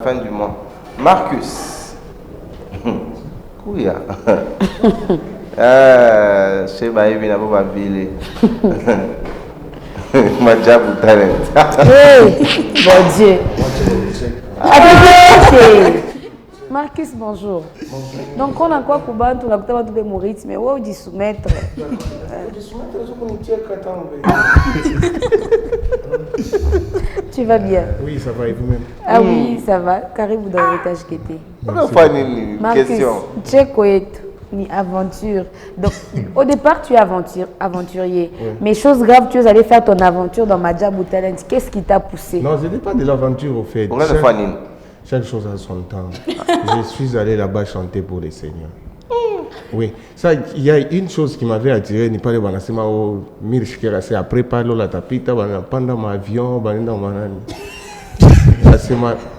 Fin du mois. Marcus. Kouya. Chez Baïbi n'a pas bilé. Madjabou talent. Bon Dieu. Marcus, bonjour. Donc, on a quoi pour battre? On a peut-être trouvé mon rythme, mais où dit soumettre? Tu vas bien? Oui, ça va et vous-même? Ah oui, ça va. Caribou dans l'étage qui était. Marcus, question. Ni aventure. Donc, au départ, tu es aventurier. Oui. Mais chose grave, tu es allé faire ton aventure dans Madjabou Talent. Qu'est-ce qui t'a poussé? Non, ce n'était pas de l'aventure au fait. Chaque chose a son temps. Je suis allé là-bas chanter pour les seigneurs. Oui, ça, il y a une chose qui m'avait attiré, n'est pas le banasema au Mirishkerase. Après, par la tapita, pendant mon avion,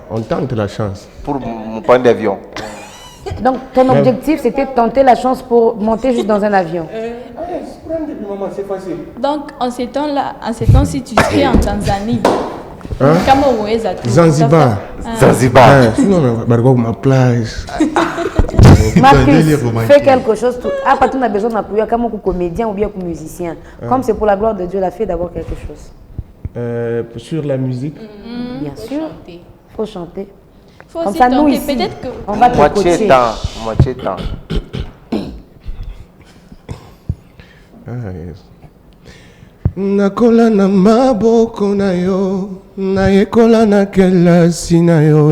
on tente la chance. Pour mon point d'avion. Donc, ton objectif, c'était de tenter la chance pour monter juste dans un avion. C'est facile. Donc, en ces temps-ci, tu serais en Tanzanie. Hein? Zanzibar. Zanzibar. Sinon, ma plage. Marcus, fais quelque chose. Ah, pas tout on a besoin d'appuyer comme comédien ou bien comme musicien. Comme c'est pour la gloire de Dieu, la fait d'abord quelque chose. Sur la musique. Bien sûr. Il faut chanter. Faut aussi tenter. Peut-être que on va te coacher. Moitié temps. Yes. Nakola na maboko na yo, na yekola na kelasi na yo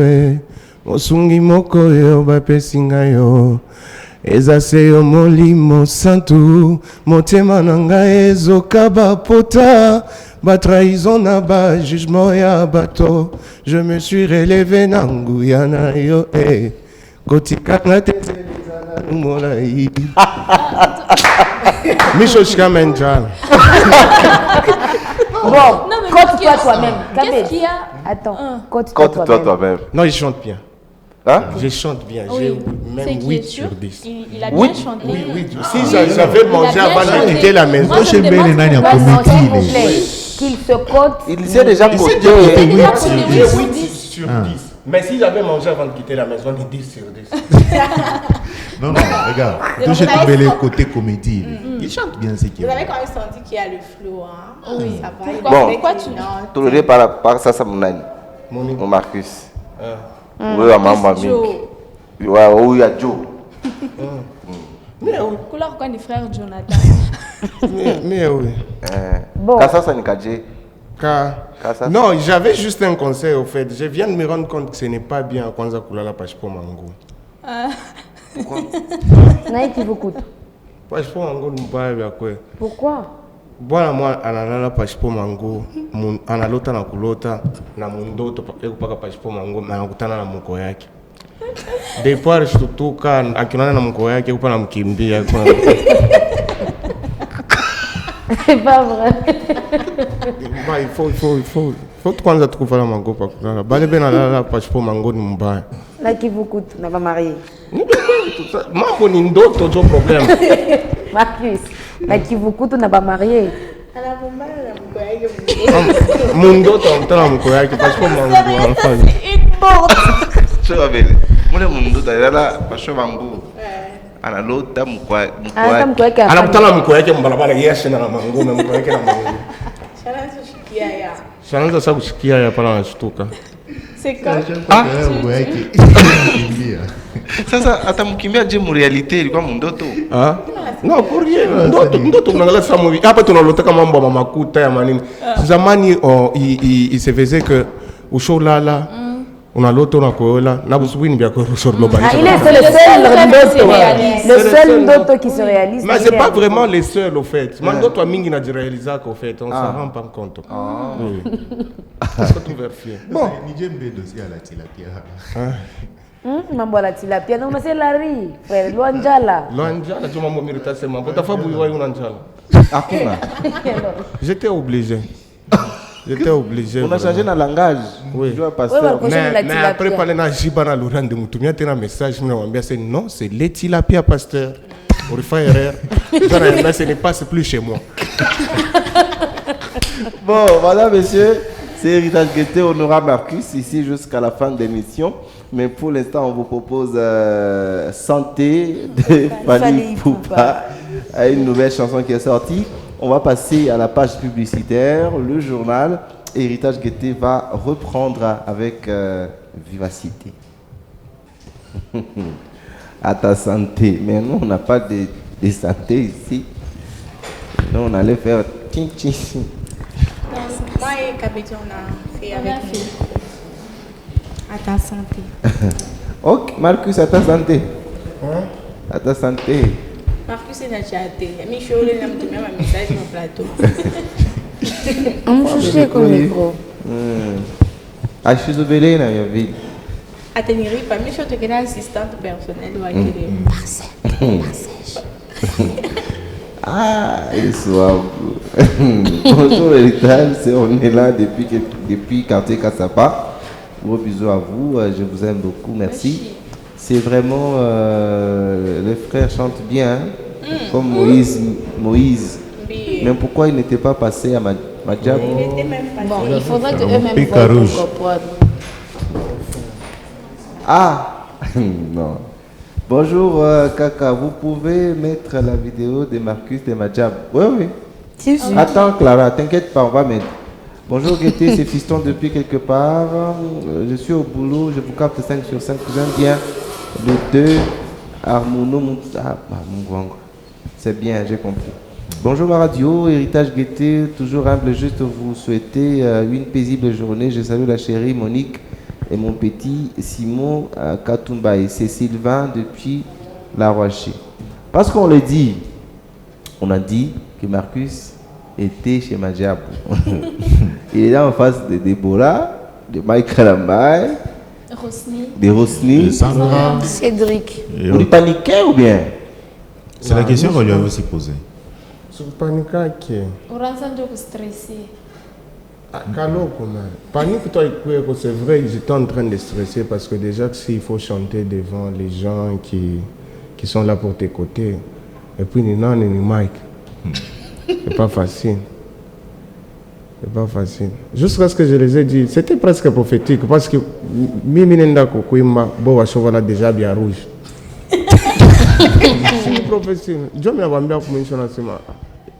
mosungi moko yo bapesi ngai yo. Eza se yo molimo santu, motema na ngai ezokaba pota, ba trahison na ba jugement ya bato. Je me suis relevé na nguya na yo kotika na tezela na molai. Micho Chikamenjal. Bon, compte-toi toi-même. Qu'est-ce qu'il y a? Attends, compte-toi toi-même. Non, je chante bien. Hein? Je chante bien. Oui. J'ai même 8 sur 10. Il a bien chanté. Oui. Si j'avais mangé avant de quitter la maison, qu'il se compte. Il sait déjà compter. 8 sur 10. Mais si j'avais mangé avant de quitter la maison, il est 10 sur 10. Non, regarde. Toi, j'ai trouvé le côté comédie. Il chante bien ce qu'il Vous avez quand même senti qu'il y a le flow, hein? Oui. Ça va. Bon, pourquoi tu... tout le par ça, Mounani. Mon Marcus. Oui, à maman. Oui, il y a Joe. Couleur quoi, les frères Jonathan? Mais oui. Bon. Kassa Sanikadje. Non, j'avais juste un conseil au fait. Je viens de me rendre compte que ce n'est pas bien quand on a la page pour mango. Pourquoi? Naï qui vous coûte. Page pour mango, pourquoi? Voilà, moi, la page pour mango, analota na kulota, na mundoto, pas page pour mango, na kutana na mko yake. Depuis je tutuka, akiona na mko yake, upa na mkimbia. C'est pas vrai. Il faut kwanza tukufala mango pa kulala. Bale bena la page pour mango ni mbaya. Là qui vous coûte, n'a pas marié. Mambo ni ndoto jo problème. Marcus, là qui vous coûte, n'a pas marié. Mon ndoto mtana mko yake page pour mango enfant. Tu vas ver. Mon ndoto là page pour mango. Analota mko yake. Anakutana mko yake mbalabala yeshe na mango na mko yake na mango. Shananza sasa kusikia ya pala anashtuka. C'est quand sasa atamkimbia je mu realite ilikuwa mundoto? No, pour rien. Ndoto tunaangalia sasa movie. Hapa tunalotaka mambo ya makuta ya manini. Zamani il se faisait que au show lala unalota unakoela na busubuhi nibia ko sorlo bali. Il est le seul ndoto qui se réalise. Mais c'est pas vraiment les seuls au fait. Mandoto mingi na jirealiza au fait, on s'en rend pas compte. Oui. Est-ce que tu vérifies? Bon, Nijembe dossier à la tilapia. Mambo la tilapia non mais c'est la riz, frère, Luanjala, tu m'as mérité ça mambo. Ta fabu yoi unanjala. Hakuna. J'étais obligé. On a changé dans le langage. Oui. Mais après parler na jiba na Laurent de mutumia tena message m'envoyer c'est non, c'est les tilapia pasteur. On refait erreur. Ça ce n'est pas, c'est plus chez moi. Bon, voilà, messieurs. C'est Héritage Gaieté, on aura Marcus ici jusqu'à la fin de l'émission. Mais pour l'instant, on vous propose Santé de Fally Ipupa, une nouvelle chanson qui est sortie. On va passer à la page publicitaire, le journal. Héritage Gaieté va reprendre avec vivacité. À ta santé. Mais nous, on n'a pas de santé ici. Nous, on allait faire tching. Moi et Kabeti, on a fait avec nous. À ta santé. Ok, Marcus, à ta santé. À ta santé. Marcus est déjà athée. Mais je suis allé même un message sur le plateau. On me cherche comme micro. Ah, je suis obélé, là, il y avait. À Tenerife, mais je suis assistante personnelle ou à Ah, il soit. Bonjour Héritage, on est là depuis quartier Kassapa. Gros bisous à vous, je vous aime beaucoup, merci. C'est vraiment, les frères chantent bien, comme Moïse. Mais pourquoi il n'était pas passé à Madjab? Bon, il faudrait que eux-mêmes voient pour comprendre. Ah, non. Bonjour Kaka, vous pouvez mettre la vidéo de Marcus de Madjab? Oui. Attends Clara, t'inquiète pas, on va mettre. Bonjour Gaieté, c'est Fiston depuis quelque part. Je suis au boulot, je vous capte 5 sur 5. J'aime bien le 2. Armono Mungwang. C'est bien, j'ai compris. Bonjour ma radio, Héritage Gaieté, toujours humble, juste vous souhaiter une paisible journée. Je salue la chérie Monique et mon petit Simon Katumba. Et c'est Sylvain depuis La Rochée. Parce qu'on le dit, on a dit que Marcus était chez Madjab. Il est là en face de Déborah, de Mike Kalambaye, de Rosny, de Sandra, Cédric. Vous paniquez ou bien? C'est la question qu'on lui avait aussi posée. Sur paniquer qui est? On est stressé. Panique, toi, c'est vrai, j'étais en train de stresser parce que déjà, s'il faut chanter devant les gens qui sont là pour t'écouter, et puis ni non, ni Mike, c'est pas facile. C'est pas facile. Jusqu'à ce que je les ai dit, c'était presque prophétique parce que Miminenda Kokuima, Boa Chovala déjà bien rouge. C'est une prophétie.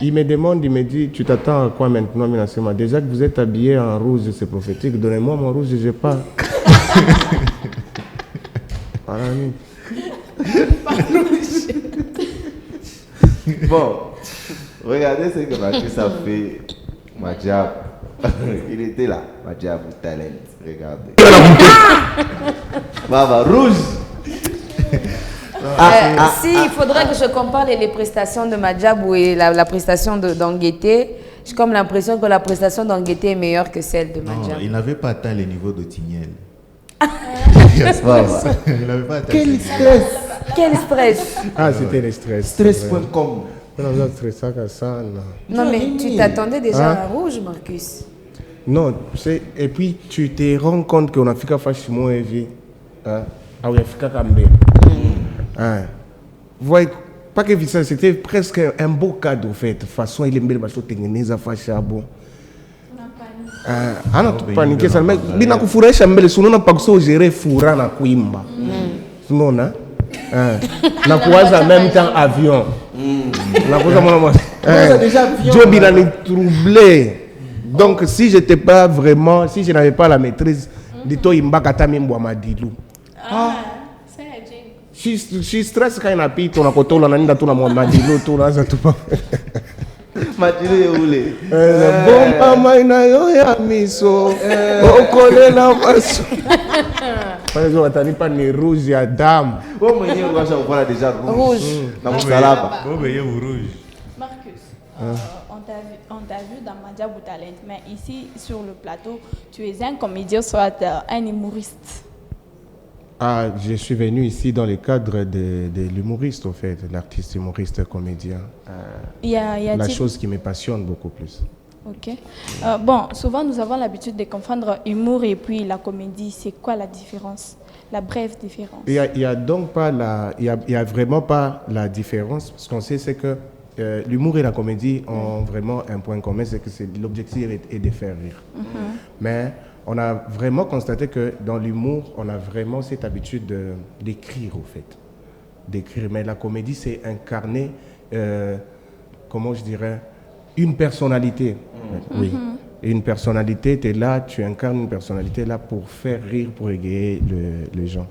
Il me demande, il me dit, tu t'attends à quoi maintenant, Minasema? Déjà que vous êtes habillé en rouge, c'est prophétique. Donnez-moi mon rouge, je pas. Bon, regardez ce que Marcus a fait. Madjab. Il était là. Madjab ou talent. Regardez. Baba, rouge. Il faudrait que je compare les prestations de Madjab et la prestation d'Angueté, j'ai comme l'impression que la prestation d'Angueté est meilleure que celle de Madjab. Non, il n'avait pas atteint les niveaux de Tignel. Il n'avait pas atteint. Quel stress. Quel stress. Ah, c'était le stress. Stress.com. Non, mais tu t'attendais déjà à rouge, Marcus. Non, et puis tu te rends compte qu'on a fait qu'à faire chez moi et vie. Ah oui, fait qu'à camber. Vous voyez, pas que ça, c'était presque un beau cadeau, en fait. De toute façon, il est belle, parce que tu es à faire bon. On a paniqué, ça. Mais il y a un fourré, sinon on n'a pas que gérer fourra na kuimba. Sinon, na kuwaza en même temps avion. Na kuwaza déjà Job il a troublé. Donc si j'étais pas vraiment, si je n'avais pas la maîtrise, de toi imbakata mimbo madilou. Je stresse quand il a pris ton akoto, on a ninda tout na madilou tout là ça tout pas. Madilou est roulé. Bon mama ina yo ya miso. Okole na maso. Par exemple, tu n'as pas de rouge à dame. Oh, mais il y a déjà rouge. Marcus, on t'a vu dans Madjab ou Talent, mais ici sur le plateau, tu es un comédien, soit un humoriste. Ah, je suis venu ici dans le cadre de l'humoriste, en fait, l'artiste humoriste comédien. La chose qui me passionne beaucoup plus. Ok. Bon, souvent nous avons l'habitude de confondre humour et puis la comédie. C'est quoi la différence? La brève différence. Il y a donc pas il y a vraiment pas la différence, parce qu'on sait c'est que l'humour et la comédie ont vraiment un point commun, c'est que l'objectif est de faire rire. Mais on a vraiment constaté que dans l'humour, on a vraiment cette habitude d'écrire, au fait. D'écrire. Mais la comédie, c'est incarner, comment je dirais, une personnalité. Oui. Et une personnalité, tu es là, tu incarnes une personnalité là pour faire rire, pour égayer les gens.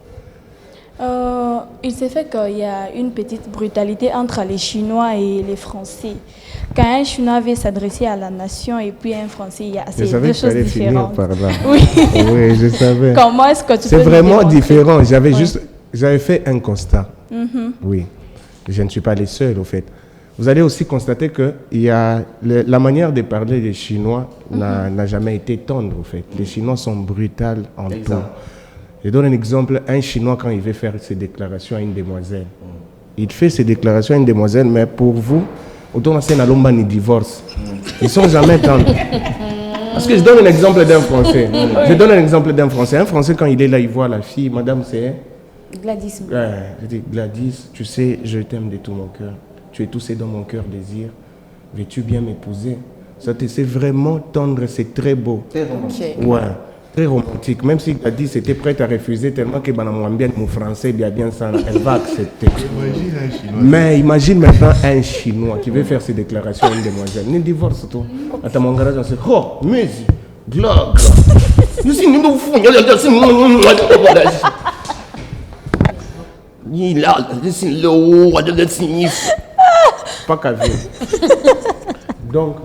Il s'est fait qu'il y a une petite brutalité entre les Chinois et les Français. Quand un Chinois veut s'adresser à la nation et puis un Français, il y a deux choses différentes. Par là. Oui. Oui, je savais. Comment est-ce que tu peux C'est vraiment différent. J'avais Oui. j'avais fait un constat. Oui. Je ne suis pas les seuls, au fait. Vous allez aussi constater que la manière de parler des Chinois n'a jamais été tendre, au fait. Les Chinois sont brutaux en tout. Je donne un exemple. Un Chinois, quand il veut faire ses déclarations à une demoiselle, il fait ses déclarations à une demoiselle, mais pour vous, autant on sait n'alomba ni divorce. Ils ne sont jamais tendres. Parce que je donne un exemple d'un Français. Je donne un exemple d'un Français. Un Français, quand il est là, il voit la fille, madame, c'est... Gladys. Je dis, Gladys, tu sais, je t'aime de tout mon cœur. Tu es tout ce dont mon cœur désire. Veux-tu bien m'épouser? C'est vraiment tendre, c'est très beau. Très romantique. Ouais, très romantique. Même si Gladys était prête à refuser tellement que bien mon français, bien ça, elle va accepter. Imagine un Chinois. Mais imagine maintenant un Chinois qui veut faire ses déclarations à une demoiselle. Ni divorce, toi. Attends, mon garage, c'est oh, musique, gloire. Nous sommes nous fous. Il a le roi de la signif. Pas qu'à vivre. Donc,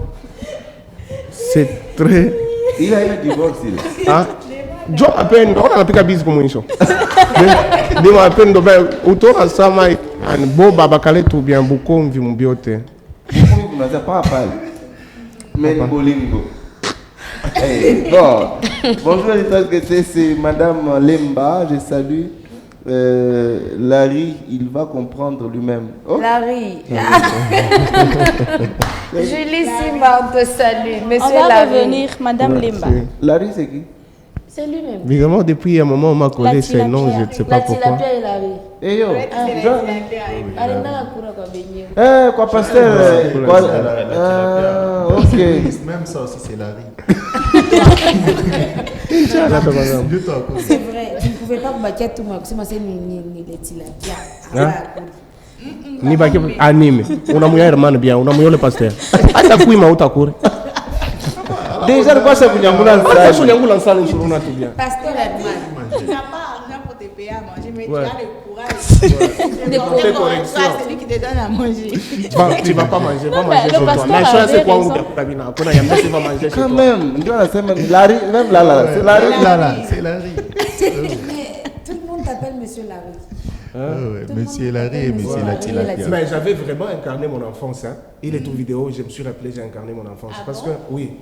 c'est très. Il a eu un divorce. Hein? John à peine, on a plus qu'à bise pour moi. Dis-moi à peine, autour de ça, un beau babacalé tout bien, beaucoup on vit mon bioté. Vous n'avez pas à parler. Mais Bolingo. Bon, bonjour, c'est Madame Lemba, je salue. Larry, il va comprendre lui-même. Oh. Larry. Julie Simba, on te salue. Monsieur On va Larry. revenir, Madame Lemba. Larry, c'est qui? C'est lui-même. Évidemment, depuis un moment, on m'a collé ses noms, je ne sais pas pourquoi. La tilapia et Larry. Eh yo, Allez, dans la cour, quoi, baigner. quoi, pasteur? Ok. Même ça aussi, c'est Larry. C'est vrai, tu ne pouvais pas me battre tout le monde, c'est ni les tilapia. Ni baki anime. Unamuya hermano bien, unamuya le pasteur. Hata kuima utakure. Déjà, quoi, ça vous nyangula le Sasa unyangula nsala nshuru na tu bien. Pasteur hermano. Tu n'as pas argent pour te payer à manger, mais tu as le courage de porter correction à celui qui te donne à manger. Tu vas pas manger, Non, pas mais manger le sur toi. pasteur Mais je sais avait quoi, raison. on a tu vas manger chez toi. Quand même, Larry, même là, c'est Larry. C'est Larry. Mais tout le monde t'appelle Monsieur Larry. Monsieur Larry et Monsieur la tilapia. Mais j'avais vraiment incarné mon enfance. Hein. Il est tout vidéo, je me suis rappelé, j'ai incarné mon enfance. Parce que, oui,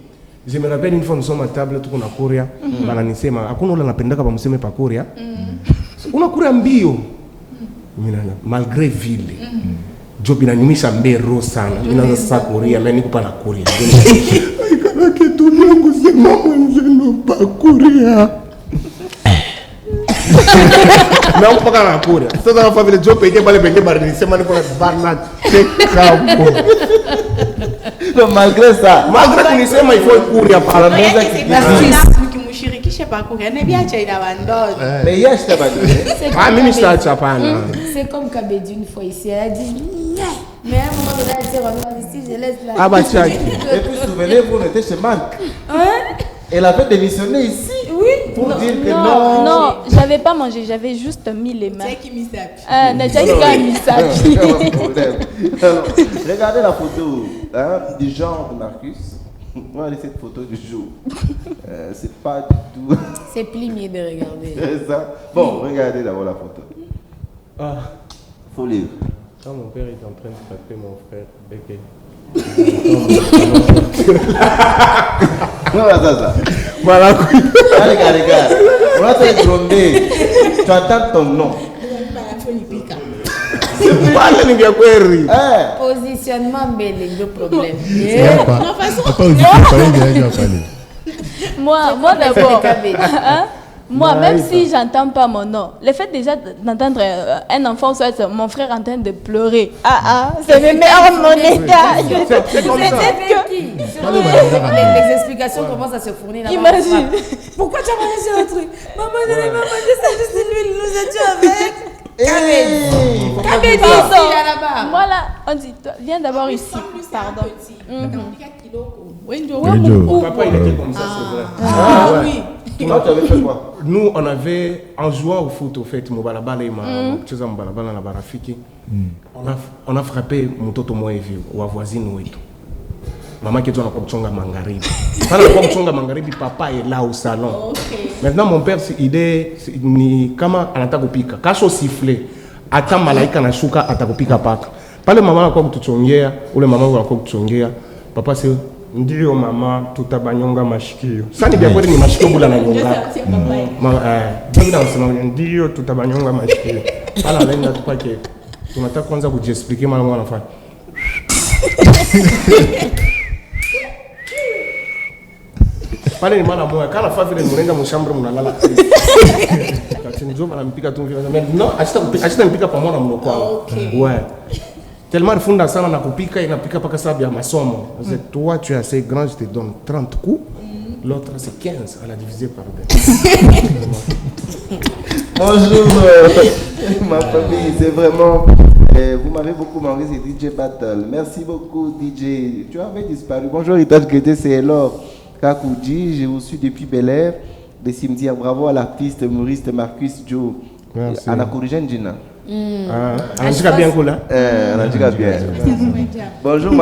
je me rappelle une fois, nous sommes à table, tout on a couru. Bananisema, akuna ula napendaka ba museme pa Korea. Unakura mbio. Malgré ville. Job inanyumisha mbero sana. Inaanza sasa Korea, mimi niko pa na Korea. Aikana kitu yangu sema mwenjeno pa Korea. Não pagar na cura. Toda a família de Joe peguei para pegar barulho. Semana com a barna Malgré ça. Malgré que você mais foi cura para nós aqui. Mais hier, je t'ai pas dit. Ah, même está chapana. C'est comme Kabedi une fois ici, elle a dit mais à un moment donné, elle s'est revenue, je laisse là. Ah bah tiens. Et puis, souvenez-vous, on était chez Marc. Elle avait démissionné ici. Oui. Pour dire que non. Non, j'avais pas mangé, j'avais juste mis les mains. C'est qui mis ça? N'a mis ça. Alors, regardez la photo du genre de Marcus. On va laisser cette photo du jour. C'est pas du tout. C'est plié de regarder. C'est ça. Bon, regardez d'abord la photo. Ah, faut lire. quand mon père est en train de taper mon frère, Beke. Voilà ça. Voilà. Allez, regarde. On va te gronder. Tu attends ton nom. Voilà, les gars, Positionnement, mais les deux problèmes. Moi d'abord. Moi, même si j'entends pas mon nom, le fait déjà d'entendre un enfant, soit mon frère en train de pleurer, c'est me met hors mon état. C'est comme ça. Les explications commencent à se fournir. Imagine. Pourquoi tu as mangé ce truc? Maman, je n'ai pas mangé ça, juste l'huile, nous étions avec. Kabedi, moi là, on dit, viens d'abord ici. Pardon. Papa, il était comme ça, c'est vrai. Oui. Toi, tu avais fait quoi? Nous, on avait, en jouant au foot, au fait, on a frappé mon toto moi et ou voisine ou tout. Maman qui est en Kopchonga Mangaribi. Pendant le Kopchonga Mangaribi, papa est là au salon. Maintenant, mon père, il est ni kama anatakopika. Kacho sifflé. Ata malaika na shuka atakopika paka. Pale maman a Kopchongea ou le maman a Kopchongea. Papa c'est ndio mama tutabanyonga mashikio. Sasa ni bia kweli ni mashikio bula na nyonga. Mama ndio nasema ndio tutabanyonga mashikio. Pala lenda tupake. Tunataka kwanza kujiexpliquer mara mwana anafanya. Pale ni mara moja kana fa vile mnaenda mshambre mnalala. Kati njoo anampika tu vile. Non, achita mpika pamoja na mnoko wangu. Ouais. Tellement funda sana na kupika inapika paka sababu ya masomo. C'est toi tu es assez grand, je te donne 30 coups. L'autre c'est 15 à la diviser par 2. Bonjour ma famille, c'est vraiment vous m'avez beaucoup manqué, c'est DJ Battle. Merci beaucoup DJ. Tu avais disparu. Bonjour Ritage Guété, c'est Elor Kakoudji, je vous suis depuis Bel Air, des cimetières. Bravo à l'artiste humoriste Marcus Joe. Merci. Anna Kourigen Gina. Anajika bien cool. Anajika bien. Bonjour,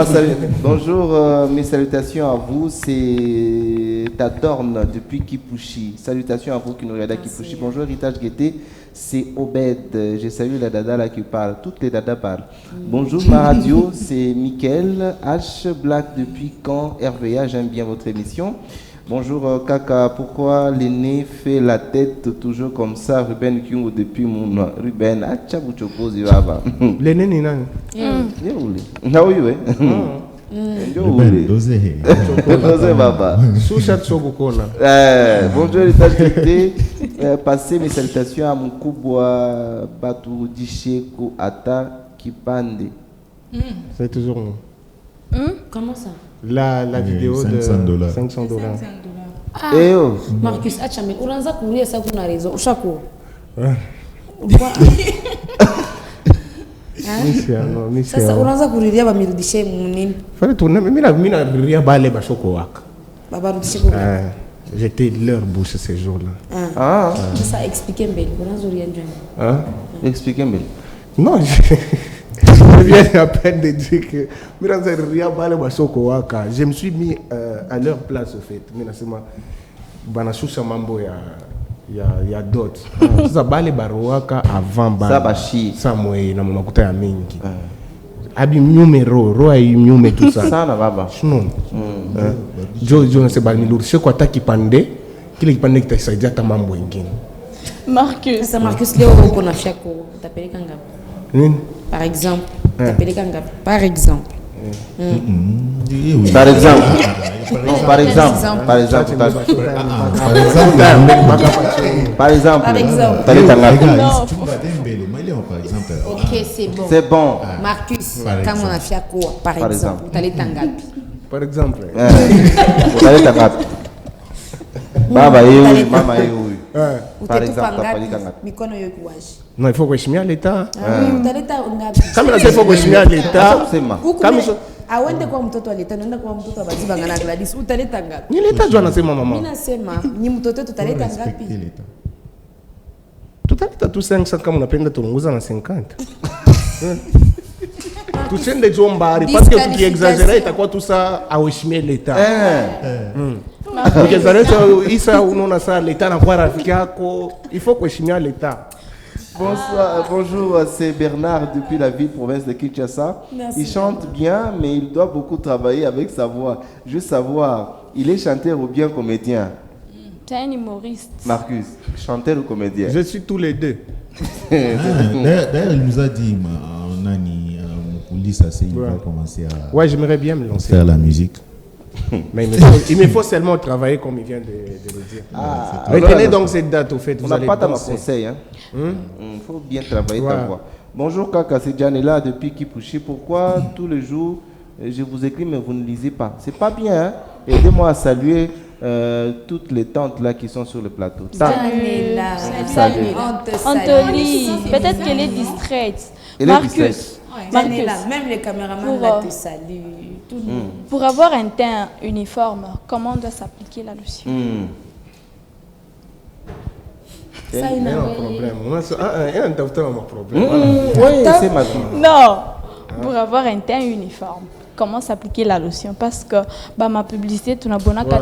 bonjour, mes salutations à vous. C'est Tadorne depuis Kipushi. Salutations à vous qui nous regardez à Kipushi. Bonjour, Héritage Guété. C'est Obed. Je salue la dada là qui parle. Toutes les dadas parlent. Bonjour, ma radio. C'est Mickaël H. Black depuis quand RVA. J'aime bien votre émission. Bonjour Kaka, pourquoi l'aîné fait la tête toujours comme ça? Ruben Kyungo depuis mon Ruben, Achabuchoko Zivaba. L'aîné ni nani? Ruben, dosé Baba. Bonjour Héritage Guété. Passez mes salutations à mon Kubwa Batu Disheko Ata Kipande. C'est toujours moi. Comment ça? La vidéo de $500. Eh oh. Marcus, achame, unaanza kuulia sasa kuna rezo. Ushako. Sasa unaanza kulilia bamirudishe munini? Fallait tourner, mais mina ria bale bashoko waka. Baba rudishe kwa. J'étais leur bouche ces jours-là. Ça expliquez mbele, unaanza ria njani? Expliquez mbele. Non, je viens à peine de dire que je me suis mis à leur place au fait. Banashusha mambo ya dot. Sasa bale baroaka avant bale. Sabashi. Samwe na makuta ya mingi. Abi numero, roa yume tout ça. Sana baba. Non. Jo na se bali milurishe kwa takipande. Kile kipande kitasaidia hata mambo mengine. Marcus. Sasa Marcus leo uko na shako utapeleka ngapi? Nini? Par exemple, utapeleka ngapi? Par exemple. Par exemple. Par exemple. Ok, c'est bon. C'est bon. Marcus, comme on a fait quoi? Par exemple. Par exemple. Baba mama par exemple, non, il faut kuheshimia l'État. Utaleta ngapi? Kama nasema faut kuheshimia l'État. Kama awende kwa mtoto wa leta, naenda kwa mtoto wa Baziba ngana Gladys, utaleta ngapi? Ni leta jo anasema mama. Mimi nasema ni mtoto tutaleta ngapi? Tutaleta tu 500 kama unapenda tulunguza na 50. Tusiende jo mbali parce que tukiexagere itakuwa tu ça aheshimie l'État. Isa unaona saa l'État na kwa rafiki yako, il faut kuheshimia l'État. Bonsoir, bonjour, c'est Bernard depuis la ville province de Kinshasa. Merci. Il chante bien, mais il doit beaucoup travailler avec sa voix. Juste savoir, il est chanteur ou bien comédien? C'est un humoriste. Marcus, chanteur ou comédien? Je suis tous les deux. D'ailleurs, il nous a dit, Nani, il va commencer à ouais, j'aimerais bien me lancer. Faire la musique. Mais il me faut seulement travailler comme il vient de le dire. Retenez donc cette date au fait. On n'a pas ta conseil. Il faut bien travailler ta voix. Bonjour Kaka, c'est Janela depuis Kipushi. Pourquoi tous les jours je vous écris mais vous ne lisez pas? C'est pas bien. Hein? Aidez-moi à saluer toutes les tantes là qui sont sur le plateau. Janela, on te lit. Peut-être qu'elle est distraite. Marcus. Même les caméramans là te saluent. Pour avoir un teint uniforme, comment doit s'appliquer la lotion? Ça, il y a un problème. Oui, c'est ma vie. Non, pour avoir un teint uniforme, comment s'appliquer la lotion? Parce que ma publicité, tout le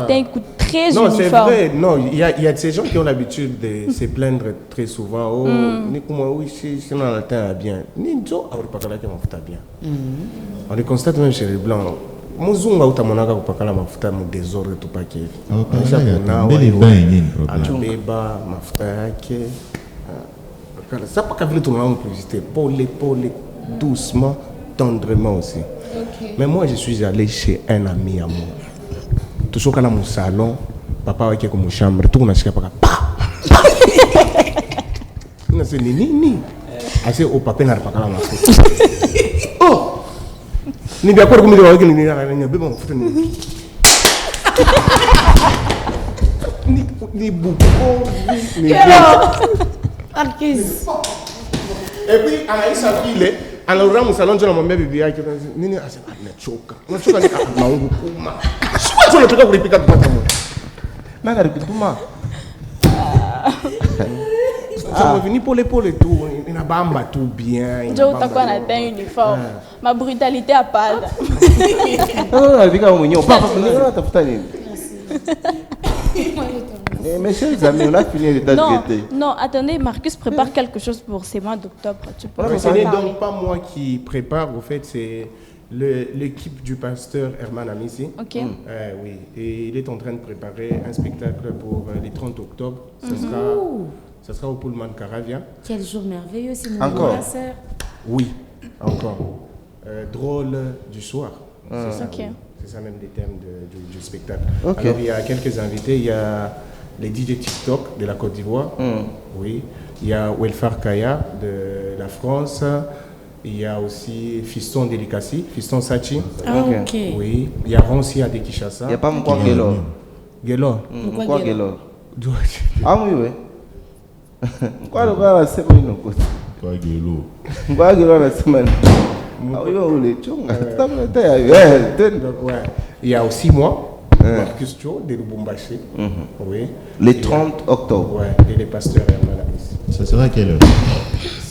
teint coûte très uniforme. Non, c'est vrai. Non, il y a ces gens qui ont l'habitude de se plaindre très souvent. Oh, oui, c'est dans le teint bien. On le constate même chez les blancs. Muzunga utamonaka kupakala mafuta mu désordre tout paquet. Anabeba mafuta yake. Ça pas qu'à vile tout le monde publicité. Pole, doucement, tendrement aussi. Mais moi je suis allé chez un ami à moi. Toujours quand mon salon, papa qui est comme chambre, tout on a cherché pas. On a dit ni. Assez au papa n'a pas la mafuta. Oh. Ni bien quoi comme il va ni bébé mafuta ni beaucoup ni Marcus. Et puis à Aïssa ville alors mon salon je mon bébé qui ni asa na choka ni maungu kuma soit tu le peux kulipika kwa tamu manga rikutuma on venu pour l'épaule et tout il n'a bamba tout bien je utakuwa na teint uniforme ma brutalité à pas non vika mwenyewe papa kuna tafuta nini mes chers amis, on a fini l'état de gaieté. Non, attendez, Marcus prépare quelque chose pour ces mois d'octobre. Ce n'est donc pas moi qui prépare, au fait, c'est l'équipe du pasteur Herman Amissi. Ok. Oui, et il est en train de préparer un spectacle pour les 30 octobre. Ça sera au Pullman Caravia. Quel jour merveilleux, c'est mon anniversaire. Oui, encore. Drôle du soir. C'est ça. Okay. C'est ça même les thèmes du spectacle. Okay. Alors il y a quelques invités, il y a les DJ TikTok de la Côte d'Ivoire, oui. Il y a Welfare Kaya de la France, il y a aussi Fiston Delicassi, Fiston Sachi, oui. Il y a Ronsia de Kinshasa. Il n'y a pas Mkwa Gelor. Gelor. Mkwa Gelor. Ah oui. Mkwa Gelor la semaine no côté. Mkwa Gelor la semaine. Il y a aussi moi. Marcus Cho de Lubumbashi. Oui. Les 30 octobre. Ouais, et les pasteurs Herman Amissi. Ça sera à quelle heure?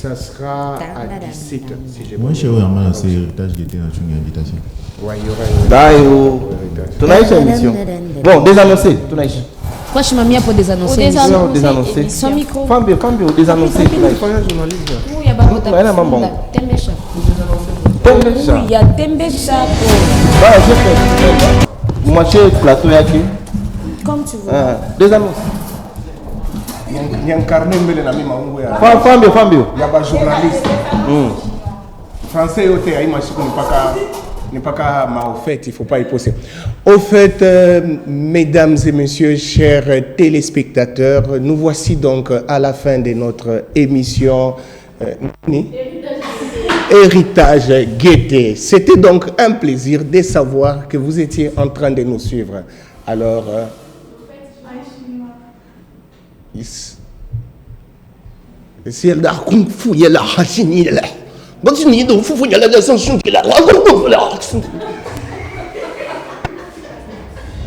Ça sera à 17h si j'ai moi, chez Herman, c'est héritage qui était dans une invitation. Ouais, il y aura une Tonaïcha émission. Bon, désannoncer. Tonaïcha. Quoi, je m'ai mis pour désannoncer. Désannoncer. Sans micro. Fambio, désannoncer. Oui, il y a il y a Tembecha. Vous mangez le plateau yaki. Comme tu veux. Des annonces. Il y a un carnet de la même Fambio. Il y a un journaliste. Français, n'est pas qu'à au fait, il ne faut pas y poser. Au fait, mesdames et messieurs, chers téléspectateurs, nous voici donc à la fin de notre émission. Héritage Gaieté. C'était donc un plaisir de savoir que vous étiez en train de nous suivre. Alors, si elle a kung fu, il y a la hachini,